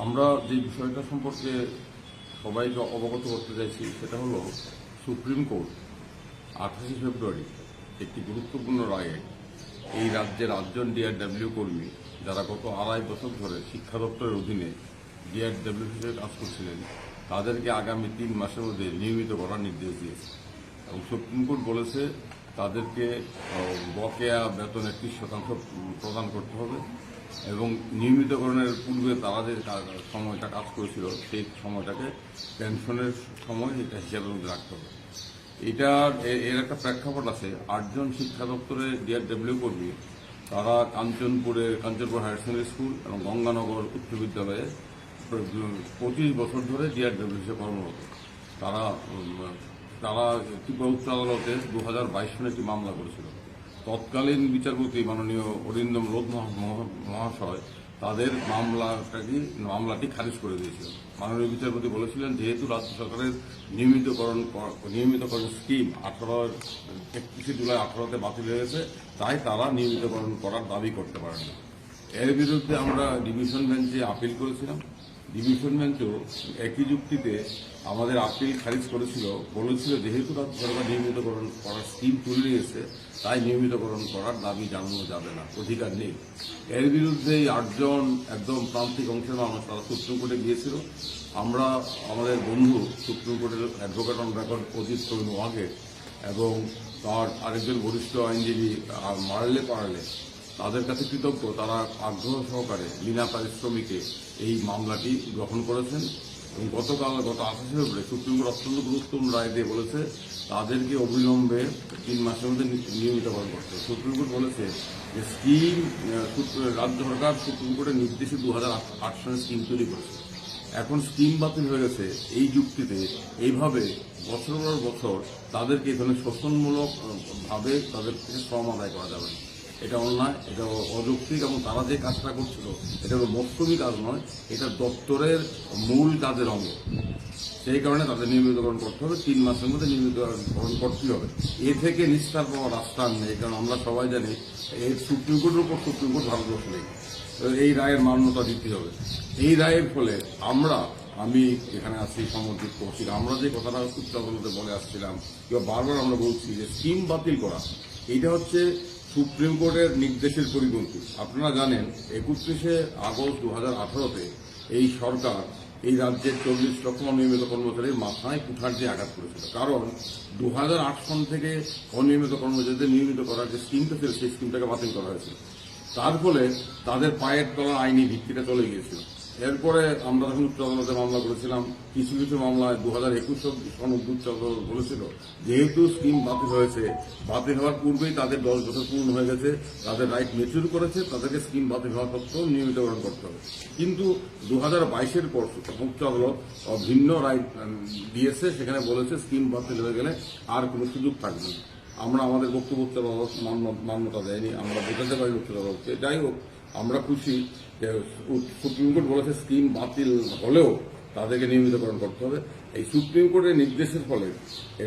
আমরা যে বিষয়টা সম্পর্কে সবাইকে অবগত করতে চাইছি সেটা হলো সুপ্রিম কোর্ট 28 ফেব্রুয়ারি একটি গুরুত্বপূর্ণ রায়ে এই রাজ্যের 8 জন ডিআরডব্লিউ কর্মী যারা গত 2.5 বছর ধরে শিক্ষা দপ্তরের অধীনে ডিআরডব্লিউ হিসেবে কাজ করছিলেন তাদেরকে আগামী 3 মাসের মধ্যে নিয়মিত করার নির্দেশ দিয়েছে এবং সুপ্রিম কোর্ট বলেছে তাদেরকে বকেয়া বেতনের 30% প্রদান করতে হবে এবং নিয়মিতকরণের পূর্বে তারা যে সময়টা কাজ করেছিল সেই সময়টাকে পেনশনের সময় এটা হিসাবের মধ্যে রাখতে হবে। এর একটা প্রেক্ষাপট আছে। 8 জন শিক্ষা দপ্তরের ডিআরডব্লিউ কর্মী তারা কাঞ্চনপুর হায়ার সেকেন্ডারি স্কুল এবং গঙ্গানগর উচ্চ বিদ্যালয়ে 25 বছর ধরে ডিআরডব্লিউ হিসেবে কর্মরত। তারা ত্রিপুরা উচ্চ আদালতে 2022 সালে একটি মামলা করেছিল। তৎকালীন বিচারপতি মাননীয় অরিন্দম লোধ মহাশয় তাদের মামলাটি খারিজ করে দিয়েছিল। মাননীয় বিচারপতি বলেছিলেন যেহেতু রাজ্য সরকারের নিয়মিতকরণ স্কিম 31 জুলাই 18তে বাতিল হয়েছে তাই তারা নিয়মিতকরণ করার দাবি করতে পারেন না। এর বিরুদ্ধে আমরা ডিভিশন বেঞ্চে আপিল করেছিলাম। ডিভিশন বেঞ্চও একই যুক্তিতে আমাদের আপিল খারিজ করেছিল, বলেছিল যেহেতু রাজ্য সরকার নিয়মিতকরণ করার স্কিম তুলে নিয়েছে তাই নিয়মিতকরণ করার দাবি জানানো যাবে না, অধিকার নেই। এর বিরুদ্ধে 8 জন একদম প্রান্তিক অংশের মানুষ তারা সুপ্রিম কোর্টে গিয়েছিল। আমরা আমাদের বন্ধু সুপ্রিম কোর্টের অ্যাডভোকেট অন রেকর্ড অজিত ওয়াগে এবং তার আরেকজন বরিষ্ঠ আইনজীবী মারলে তাদের কাছে কৃতজ্ঞ। তারা আগ্রহ সহকারে বিনা পারিশ্রমিকে এই মামলাটি গ্রহণ করেছেন এবং গত 28 ফেব্রুয়ারি সুপ্রিম কোর্ট অত্যন্ত গুরুত্বপূর্ণ রায় দিয়ে বলেছে তাদেরকে অবিলম্বে 3 মাসের মধ্যে নিয়মিতকরণ করতে হবে। সুপ্রিম কোর্ট বলেছে যে স্কিম রাজ্য সরকার সুপ্রিম কোর্টের নির্দেশে 2008 সালে স্কিম তৈরি করেছে। এখন স্কিম বাতিল হয়ে গেছে এই যুক্তিতে এইভাবে বছর পর বছর তাদেরকে এই ধরনের শোষণমূলক ভাবে তাদের থেকে শ্রম আদায় করা যাবে না। এটা অন্যায়, এটা অযৌক্তিক এবং তারা যে কাজটা করছিল এটা মৌসুমি কাজ নয়, এটা দপ্তরের মূল কাজের অঙ্গ। সেই কারণে তাদের নিয়মিতকরণ করতে হবে, 3 মাসের মধ্যে নিয়মিতকরণ করতে হবে। এ থেকে নিস্তার পাওয়ার রাস্তা নেই, কারণ আমরা সবাই জানি এই সুপ্রিম কোর্টের উপর সুপ্রিম কোর্ট ভারতবর্ষ নেই। এই রায়ের মান্যতা দিতে হবে। এই রায়ের ফলে আমি এখানে আছি সমর্থিত করছি, আমরা যে কথাটা উচ্চ আদালতে বলে আসছিলাম কিংবা বারবার আমরা বলছি যে স্কিম বাতিল করা এটা হচ্ছে সুপ্রিম কোর্টের নির্দেশের পরিপন্থী। আপনারা জানেন 31শে আগস্ট 2018তে এই সরকার এই রাজ্যের 40 লক্ষ অনিয়মিত কর্মচারীর মাথায় কুঠার দিয়ে আঘাত করেছিল। কারণ 2008 সন থেকে অনিয়মিত কর্মচারীদের নিয়মিত করার যে স্কিমটা ছিল সেই স্কিমটাকে বাতিল করা হয়েছিল। তার ফলে তাদের পায়ের তলা আইনি ভিত্তিটা চলে গিয়েছিল। এরপরে আমরা যখন উচ্চ আদালতে মামলা করেছিলাম, কিছু মামলায় 2021 সন উচ্চ আদালত বলেছিল যেহেতু স্কিম বাতিল হয়েছে, বাতিল হওয়ার পূর্বেই তাদের 10 বছর পূর্ণ হয়ে গেছে, তাদের রাইট মেচুর করেছে, তাদেরকে স্কিম বাতিল হওয়া সত্ত্বেও নিয়মিতকরণ করতে হবে। কিন্তু 2022-এর পর উচ্চ আদালত ভিন্ন রাইট দিয়েছে, সেখানে বলেছে স্কিম বাতিল হয়ে গেলে আর কোনো সুযোগ থাকবে না। আমরা আমাদের বক্তব্য উচ্চ আদালত মান্যতা দেয়নি, আমরা বোঝাতে পারি উচ্চ আদালতকে। যাই হোক, আমরা খুশি যে সুপ্রিম কোর্ট বলেছে স্কিম বাতিল হলেও তাদেরকে নিয়মিতকরণ করতে হবে। এই সুপ্রিম কোর্টের নির্দেশের ফলে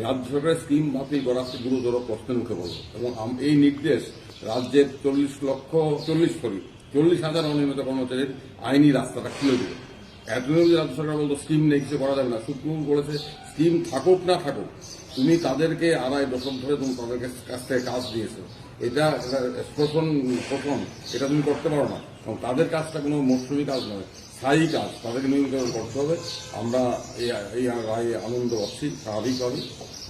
রাজ্য সরকারের স্কিম বাতিল করা গুরুতর প্রশ্নের মুখে পড়ল এবং এই নির্দেশ রাজ্যের 40,000 অনিয়মিত কর্মচারীর আইনি রাস্তাটা খুলে দিল। এতদিন রাজ্য সরকার বলতো স্কিম নেই, কিছু করা যাবে না। সুপ্রিম কোর্ট বলেছে স্কিম থাকুক না থাকুক, তুমি তাদেরকে 2.5 দশক ধরে তুমি তাদের কাছ থেকে কাজ দিয়েছো, এটা শোষণ এটা তুমি করতে পারো না। এবং তাদের কাজটা কোনো মৌসুমি কাজ নয়, স্থায়ী কাজ, তাদেরকে নিয়মিতকরণ করতে হবে। আমরা এই রায়ে আনন্দ পাচ্ছি। স্বাভাবিকভাবে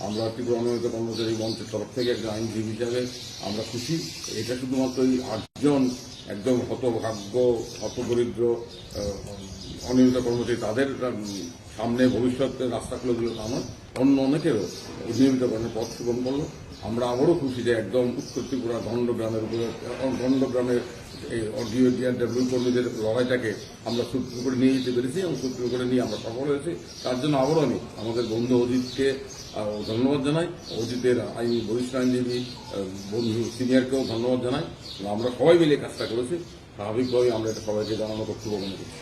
আমরা ত্রিপুরা অনিয়মিত কর্মচারী মঞ্চের তরফ থেকে একজন আইনজীবী হিসাবে আমরা খুশি। এটা শুধুমাত্র এই 8 জন একদম হতভাগ্য হতদরিদ্র অনিয়মিত কর্মচারী তাদের সামনে ভবিষ্যতে রাস্তা খুলে দিল তা নয়, অন্য অনেকেরও নিয়মিতকরণের পথ সুগম করলো। আমরা আবারও খুশি যে একদম উত্তর ত্রিপুরা গণ্ডগ্রামের ডিআরডব্লিউ কর্মীদের লড়াইটাকে আমরা সুপ্রিম কোর্টে নিয়ে যেতে পেরেছি এবং সুপ্রিম কোর্টে নিয়ে আমরা সফল হয়েছি। তার জন্য আবারও আমি আমাদের বন্ধু অজিতকে ধন্যবাদ জানাই, অজিতের বরিষ্ঠ আইনজীবী বন্ধু সিনিয়রকেও ধন্যবাদ জানাই। আমরা সবাই মিলে কাজটা করেছি। স্বাভাবিকভাবেই আমরা এটা সবাইকে জানানো কর্তব্য মনে করছি।